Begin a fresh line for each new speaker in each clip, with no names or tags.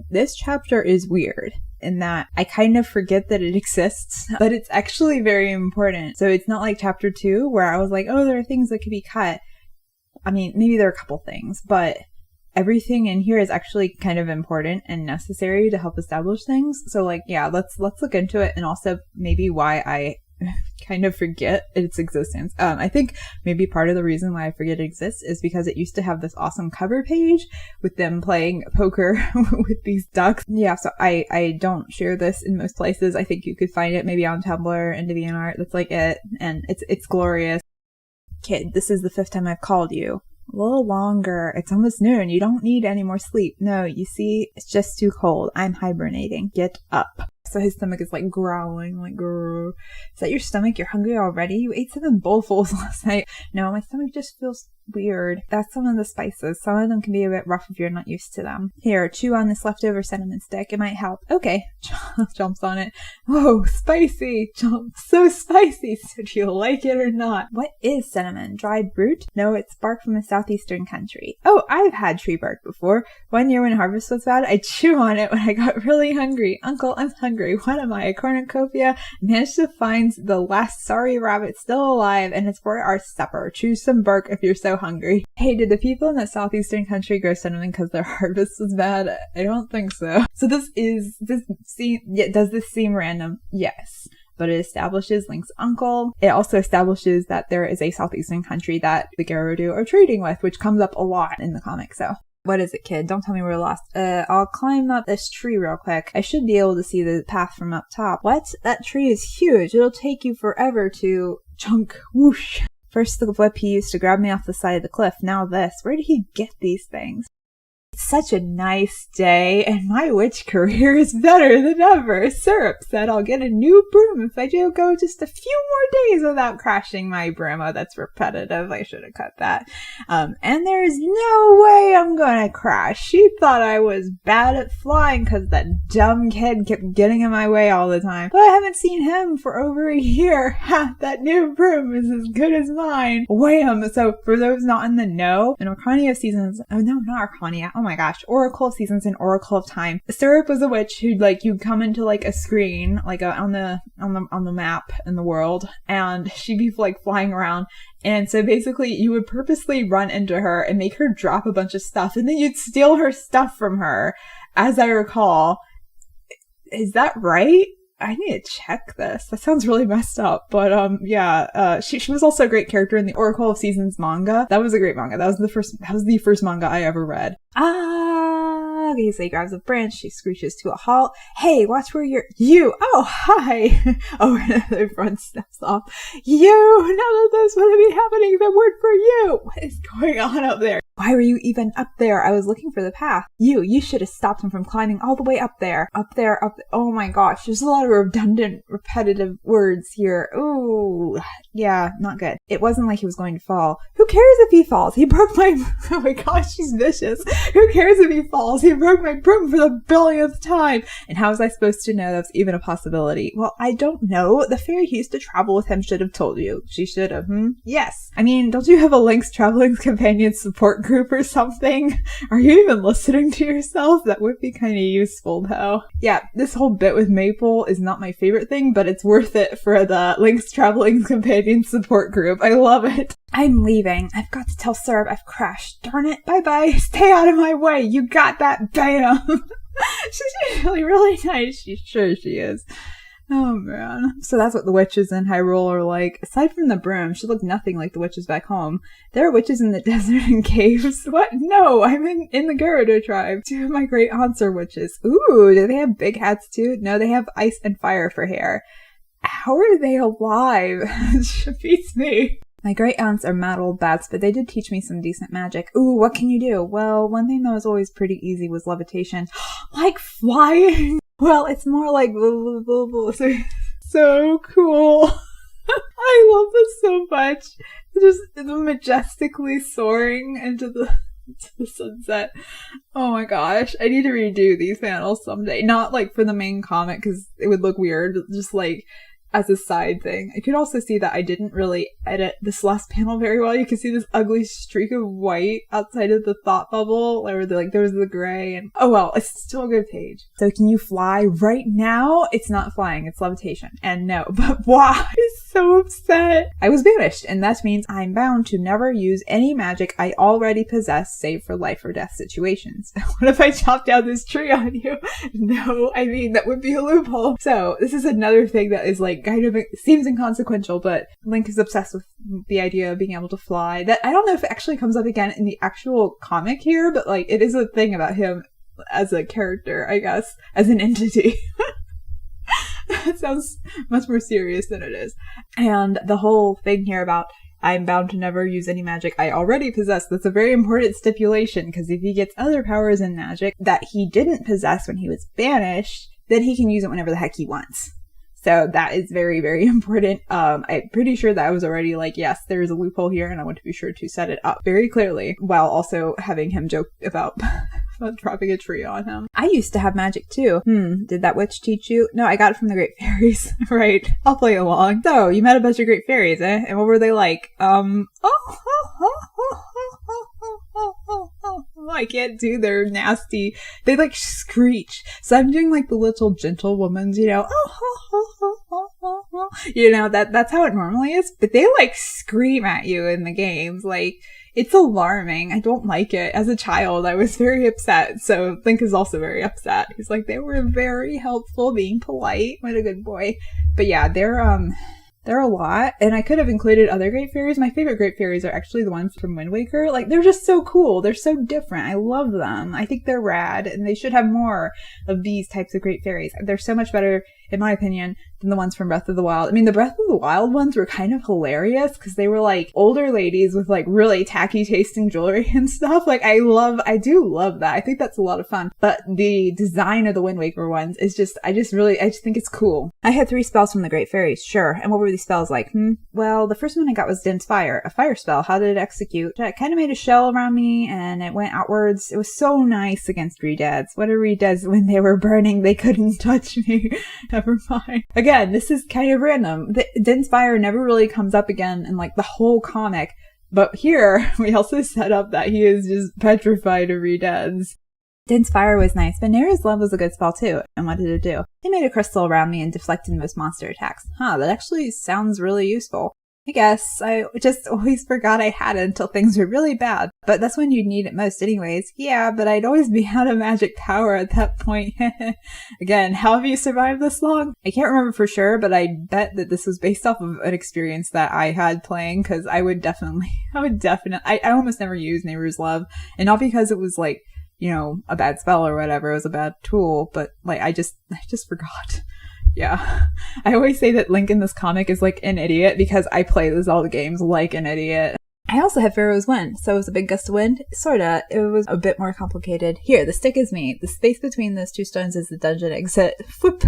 This chapter is weird in that I kind of forget that it exists, but it's actually very important. So it's not like chapter 2 where I was like, oh, there are things that could be cut. I mean, maybe there are a couple things, but everything in here is actually kind of important and necessary to help establish things. So like, yeah, let's look into it, and also maybe why I kind of forget its existence. I think maybe part of the reason why I forget it exists is because it used to have this awesome cover page with them playing poker with these ducks. Yeah, so I don't share this in most places. I think you could find it maybe on Tumblr and DeviantArt. That's like it, and it's glorious. Kid, this is the 5th time I've called you. A little longer. It's almost noon. You don't need any more sleep. No, you see, it's just too cold. I'm hibernating. Get up. So his stomach is like growling, like, grrr. Is that your stomach? You're hungry already? You ate 7 bowlfuls last night. No, my stomach just feels weird. That's some of the spices. Some of them can be a bit rough if you're not used to them. Here, chew on this leftover cinnamon stick. It might help. Okay. Jumps on it. Whoa, spicy. So spicy. So do you like it or not? What is cinnamon? Dried root? No, it's bark from a southeastern country. Oh, I've had tree bark before. One year when harvest was bad, I chew on it when I got really hungry. Uncle, I'm hungry. What am I, a cornucopia? Managed to find the last sorry rabbit still alive, and it's for our supper. Choose some bark if you're so hungry. Hey, did the people in that southeastern country grow cinnamon because their harvest was bad? I don't think so. So does this seem random? Yes. But it establishes Link's uncle. It also establishes that there is a southeastern country that the Gerudo are trading with, which comes up a lot in the comic, so. What is it, kid? Don't tell me we're lost. I'll climb up this tree real quick. I should be able to see the path from up top. What? That tree is huge. It'll take you forever to... Chunk. Whoosh. First the whip he used to grab me off the side of the cliff. Now this. Where did he get these things? It's such a nice day, and my witch career is better than ever. Syrup said I'll get a new broom if I do go just a few more days without crashing my broom. Oh, that's repetitive. I should have cut that. And there's no way I'm gonna crash. She thought I was bad at flying because that dumb kid kept getting in my way all the time. But I haven't seen him for over a year. Ha! That new broom is as good as mine. Wham! So for those not in the know, in Arcania seasons, oh no, not Arcania. Oh my gosh, Oracle of Seasons and Oracle of Time. Syrup was a witch who'd like, you'd come into like a screen, like on the map in the world, and she'd be like flying around. And so basically you would purposely run into her and make her drop a bunch of stuff, and then you'd steal her stuff from her, as I recall. Is that right? I need to check this. That sounds really messed up, but yeah. She was also a great character in the Oracle of Seasons manga. That was a great manga. That was the first manga I ever read. Okay, so he grabs a branch. She screeches to a halt. Hey, watch where you. Oh, hi. Oh, everyone steps off. You. None of this would be happening. The word for you. What is going on up there? Why were you even up there? I was looking for the path. You should have stopped him from climbing all the way up there. Up there. Oh my gosh. There's a lot of redundant, repetitive words here. Ooh. Yeah, not good. It wasn't like he was going to fall. Who cares if he falls? He broke my... Oh my gosh, she's vicious. Who cares if he falls? He broke my broom for the billionth time. And how was I supposed to know that's even a possibility? Well, I don't know. The fairy who used to travel with him should have told you. She should have. Yes. I mean, don't you have a Link's Traveling Companion support group or something? Are you even listening to yourself? That would be kind of useful, though. Yeah, this whole bit with Maple is not my favorite thing, but it's worth it for the Link's Traveling Companion support group. I love it. I'm leaving. I've got to tell Syrup I've crashed. Darn it. Bye-bye. Stay out of my way. You got that? Bam. She's usually really nice. She's sure she is. Oh, man. So that's what the witches in Hyrule are like. Aside from the broom, she looked nothing like the witches back home. There are witches in the desert and caves. What? No, I'm in the Gerudo tribe. 2 of my great aunts are witches. Ooh, do they have big hats too? No, they have ice and fire for hair. How are they alive? She beats me. My great aunts are mad old bats, but they did teach me some decent magic. Ooh, what can you do? Well, one thing that was always pretty easy was levitation. Like flying? Well, it's more like blah, blah, blah, blah. So cool. I love this so much. Just majestically soaring into the sunset. Oh my gosh. I need to redo these panels someday. Not like for the main comic because it would look weird. Just like as a side thing. I could also see that I didn't really edit this last panel very well. You can see this ugly streak of white outside of the thought bubble where there was the gray, and oh well, it's still a good page. So can you fly right now? It's not flying, it's levitation. And no, but why? I'm so upset. I was banished, and that means I'm bound to never use any magic I already possess save for life or death situations. What if I chop down this tree on you? No, I mean, that would be a loophole. So this is another thing that is like kind of seems inconsequential, but Link is obsessed with the idea of being able to fly. That I don't know if it actually comes up again in the actual comic here, but like it is a thing about him as a character, I guess, as an entity. It sounds much more serious than it is. And the whole thing here about I'm bound to never use any magic I already possess. That's a very important stipulation, because if he gets other powers in magic that he didn't possess when he was banished, then he can use it whenever the heck he wants. So that is very, very important. I'm pretty sure that I was already like, yes, there is a loophole here, and I want to be sure to set it up very clearly, while also having him joke about dropping a tree on him. I used to have magic too. Did that witch teach you? No, I got it from the Great Fairies. Right. I'll play along. So, you met a bunch of Great Fairies, eh? And what were they like? I can't do their nasty. They like screech. So I'm doing like the little gentle woman's, you know, you know, that's how it normally is. But they like scream at you in the games. Like, it's alarming. I don't like it. As a child, I was very upset. So Link is also very upset. He's like, they were very helpful, being polite. What a good boy. But yeah, they're a lot, and I could have included other Great Fairies. My favorite Great Fairies are actually the ones from Wind Waker. Like, they're just so cool. They're so different. I love them. I think they're rad, and they should have more of these types of Great Fairies. They're so much better, in my opinion, than the ones from Breath of the Wild. I mean, the Breath of the Wild ones were kind of hilarious because they were like older ladies with like really tacky tasting jewelry and stuff. Like, I do love that. I think that's a lot of fun. But the design of the Wind Waker ones is just, I just think it's cool. I had 3 spells from the Great Fairies, sure. And what were these spells like? Well, the first one I got was Dense Fire, a fire spell. How did it execute? It kind of made a shell around me and it went outwards. It was so nice against Redeads. What are Redeads when they were burning? They couldn't touch me. Never mind. Again, this is kind of random. The Dense Fire never really comes up again in like the whole comic. But here, we also set up that he is just petrified of Redeads. Dense Fire was nice, but Nera's Love was a good spell too. And what did it do? It made a crystal around me and deflected most monster attacks. That actually sounds really useful. I guess I just always forgot I had it until things were really bad. But that's when you'd need it most anyways. Yeah, but I'd always be out of magic power at that point. Again, how have you survived this long? I can't remember for sure, but I bet that this was based off of an experience that I had playing, because I almost never used Neighbor's Love. And not because it was like, you know, a bad spell or whatever, it was a bad tool, but like I just forgot. Yeah. I always say that Link in this comic is like an idiot because I play the Zelda games like an idiot. I also had Pharaoh's Wind, so it was a big gust of wind. Sorta. It was a bit more complicated. Here, the stick is me. The space between those 2 stones is the dungeon exit. Whoop!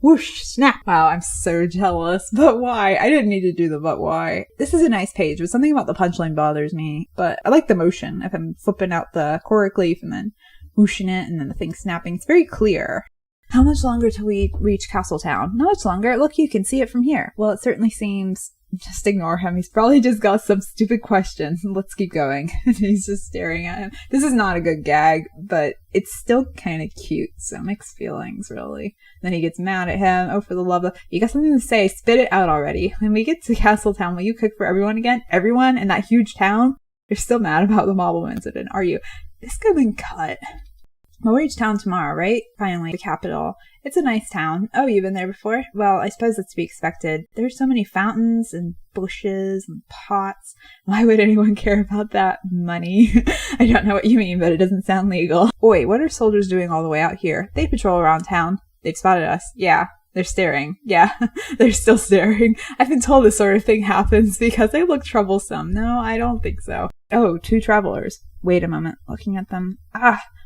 Whoosh! Snap! Wow, I'm so jealous. But why? I didn't need to do the but why. This is a nice page, but something about the punchline bothers me. But I like the motion. If I'm flipping out the Korok leaf and then whooshing it and then the thing snapping. It's very clear. How much longer till we reach Castletown? Not much longer. Look, you can see it from here. Well, it certainly seems... Just ignore him. He's probably just got some stupid question. Let's keep going. He's just staring at him. This is not a good gag, but it's still kind of cute. So mixed feelings, really. Then he gets mad at him. Oh, for the love of... You got something to say. Spit it out already. When we get to Castletown, will you cook for everyone again? Everyone in that huge town? You're still mad about the Mobble incident, are you? This could have been cut. We'll reach town tomorrow, right? Finally, the capital. It's a nice town. Oh, you've been there before? Well, I suppose that's to be expected. There's so many fountains and bushes and pots. Why would anyone care about that? Money. I don't know what you mean, but it doesn't sound legal. Wait, what are soldiers doing all the way out here? They patrol around town. They've spotted us. Yeah. They're staring. Yeah, they're still staring. I've been told this sort of thing happens because they look troublesome. No, I don't think so. Oh, 2 travelers. Wait a moment. Looking at them.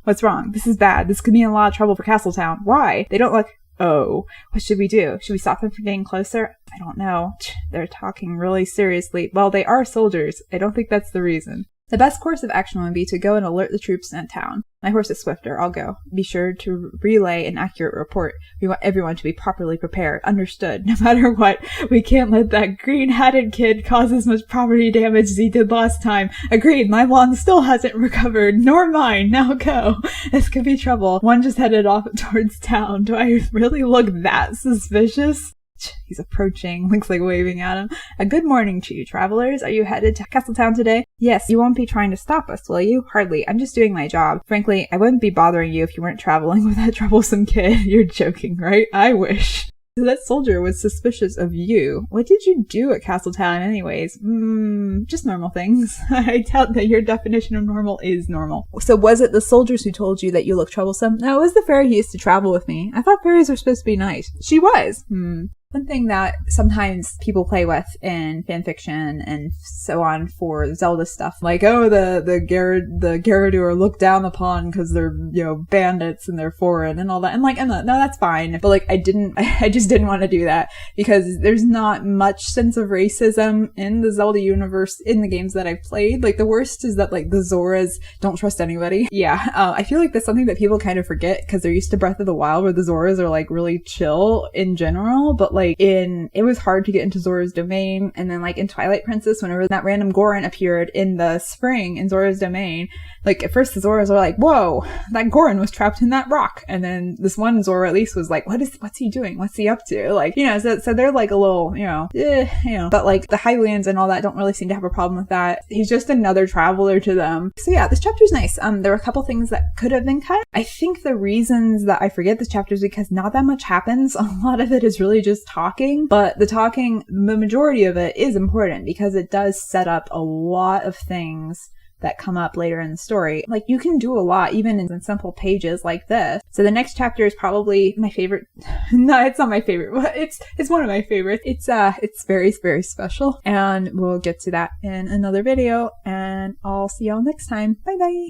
What's wrong? This is bad. This could be in a lot of trouble for Castletown. Why? They don't look... Oh, what should we do? Should we stop them from getting closer? I don't know. They're talking really seriously. Well, they are soldiers. I don't think that's the reason. The best course of action would be to go and alert the troops in town. My horse is swifter. I'll go. Be sure to relay an accurate report. We want everyone to be properly prepared. Understood. No matter what, we can't let that green-hatted kid cause as much property damage as he did last time. Agreed. My wand still hasn't recovered. Nor mine. Now go. This could be trouble. One just headed off towards town. Do I really look that suspicious? He's approaching. Link's like waving at him. A good morning to you, travelers. Are you headed to Castletown today? Yes, you won't be trying to stop us, will you? Hardly. I'm just doing my job. Frankly, I wouldn't be bothering you if you weren't traveling with that troublesome kid. You're joking, right? I wish. That soldier was suspicious of you. What did you do at Castletown anyways? Just normal things. I doubt that your definition of normal is normal. So was it the soldiers who told you that you look troublesome? No, it was the fairy who used to travel with me. I thought fairies were supposed to be nice. She was. One thing that sometimes people play with in fanfiction and so on for Zelda stuff, like, oh, the Gerudo are looked down upon because they're, bandits and they're foreign and all that. And like, no, that's fine. But like, I just didn't want to do that because there's not much sense of racism in the Zelda universe in the games that I've played. Like, the worst is that like the Zoras don't trust anybody. Yeah, I feel like that's something that people kind of forget because they're used to Breath of the Wild where the Zoras are like really chill in general, but like it was hard to get into Zora's domain. And then like in Twilight Princess, whenever that random Goron appeared in the spring in Zora's domain, like at first the Zoras were like, whoa, that Goron was trapped in that rock. And then this one Zora at least was like, what's he doing? What's he up to? Like, so they're like a little, but like the Hylians and all that don't really seem to have a problem with that. He's just another traveler to them. So yeah, this chapter's nice. There were a couple things that could have been cut. I think the reasons that I forget this chapter is because not that much happens. A lot of it is really just talking, but the majority of it is important because it does set up a lot of things that come up later in the story. Like, you can do a lot even in simple pages like this. So the next chapter is probably my favorite. No, it's not my favorite, but it's one of my favorites. It's very, very special, and we'll get to that in another video, and I'll see y'all next time. Bye bye.